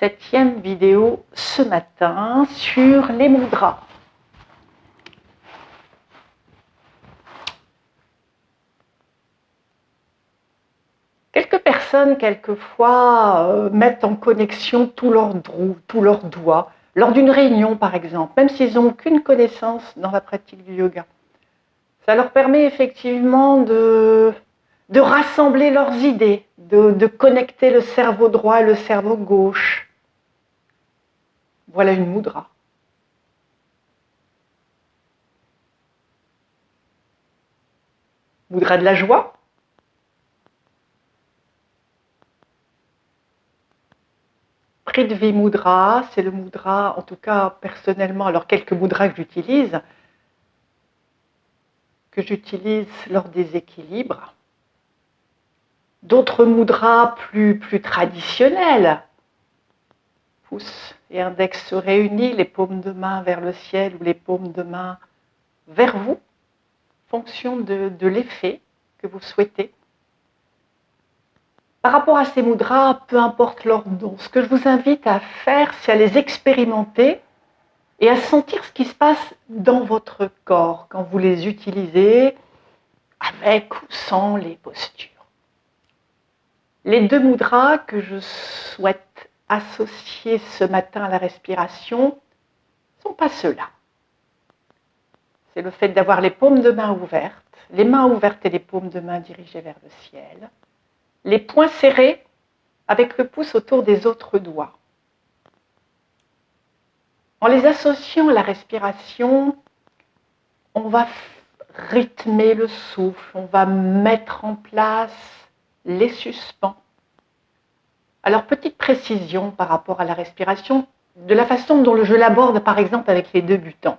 7e vidéo ce matin sur les mudras. Quelques personnes, quelquefois, mettent en connexion tous leurs doigts, lors d'une réunion par exemple, même s'ils n'ont aucune connaissance dans la pratique du yoga. Ça leur permet effectivement de rassembler leurs idées, de connecter le cerveau droit et le cerveau gauche. Voilà une mudra. Mudra de la joie. Prithvi Mudra, c'est le mudra, en tout cas personnellement, alors quelques mudras que j'utilise lors des équilibres. D'autres mudras plus traditionnels. Pouce et index réunis, les paumes de main vers le ciel ou les paumes de main vers vous, fonction de l'effet que vous souhaitez. Par rapport à ces mudras, peu importe leur nom, ce que je vous invite à faire, c'est à les expérimenter et à sentir ce qui se passe dans votre corps quand vous les utilisez avec ou sans les postures. Les deux mudras que je souhaite associer ce matin à la respiration ne sont pas ceux-là. C'est le fait d'avoir les paumes de main ouvertes, les mains ouvertes et les paumes de main dirigées vers le ciel, les poings serrés avec le pouce autour des autres doigts. En les associant à la respiration, on va rythmer le souffle, on va mettre en place les suspens. Alors, petite précision par rapport à la respiration, de la façon dont je l'aborde par exemple avec les débutants.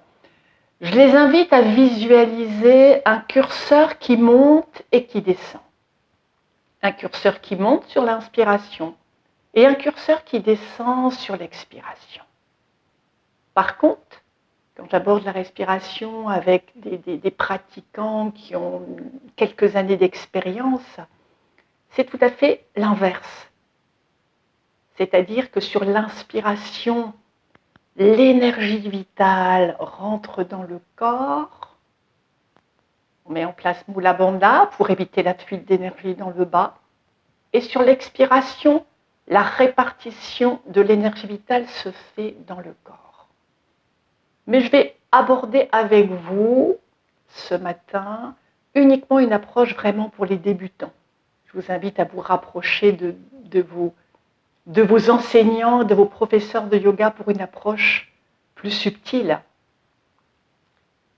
Je les invite à visualiser un curseur qui monte et qui descend. Un curseur qui monte sur l'inspiration et un curseur qui descend sur l'expiration. Par contre, quand j'aborde la respiration avec des pratiquants qui ont quelques années d'expérience, c'est tout à fait l'inverse. C'est-à-dire que sur l'inspiration, l'énergie vitale rentre dans le corps. On met en place Mula Bandha pour éviter la fuite d'énergie dans le bas. Et sur l'expiration, la répartition de l'énergie vitale se fait dans le corps. Mais je vais aborder avec vous ce matin uniquement une approche vraiment pour les débutants. Je vous invite à vous rapprocher de vos enseignants, de vos professeurs de yoga pour une approche plus subtile.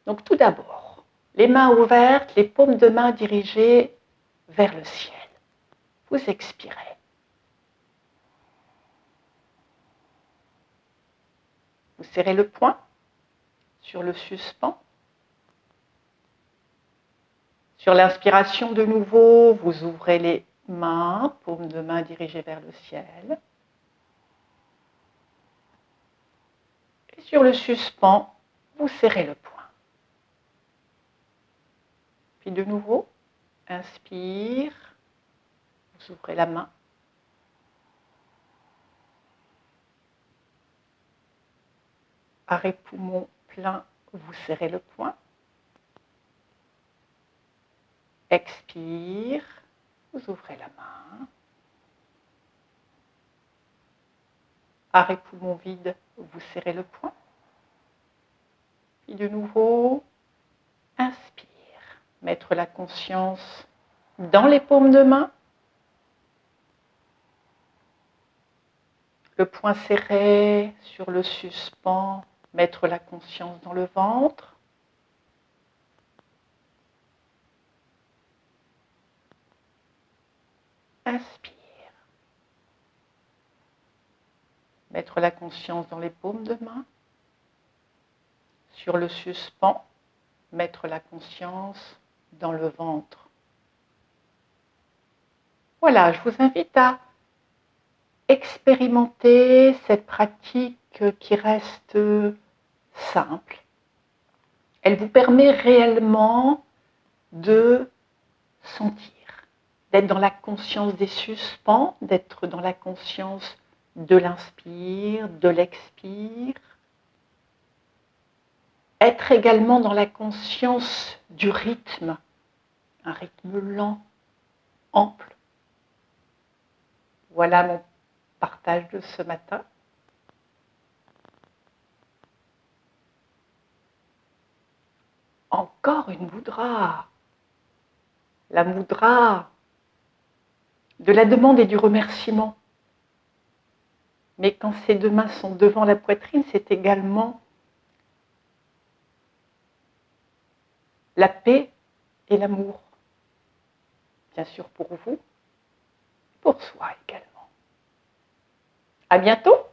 Donc tout d'abord, les mains ouvertes, les paumes de main dirigées vers le ciel. Vous expirez. Vous serrez le poing sur le suspens. Sur l'inspiration de nouveau, vous ouvrez les mains, paumes de main dirigées vers le ciel. Et sur le suspens, vous serrez le poing. Puis de nouveau, inspire, vous ouvrez la main. Arrêt poumon plein, vous serrez le poing. Expire, vous ouvrez la main. Arrêt poumon vide, vous serrez le poing. Puis de nouveau, inspire. Mettre la conscience dans les paumes de main. Le poing serré sur le suspens, mettre la conscience dans le ventre. Inspire. Mettre la conscience dans les paumes de main. Sur le suspens, mettre la conscience dans le ventre. Voilà, je vous invite à expérimenter cette pratique qui reste simple. Elle vous permet réellement de sentir, d'être dans la conscience des suspens, d'être dans la conscience de l'inspire, de l'expire. Être également dans la conscience du rythme, un rythme lent, ample. Voilà mon partage de ce matin. Encore une mudra. La mudra de la demande et du remerciement. Mais quand ces deux mains sont devant la poitrine, c'est également la paix et l'amour. Bien sûr pour vous, pour soi également. À bientôt!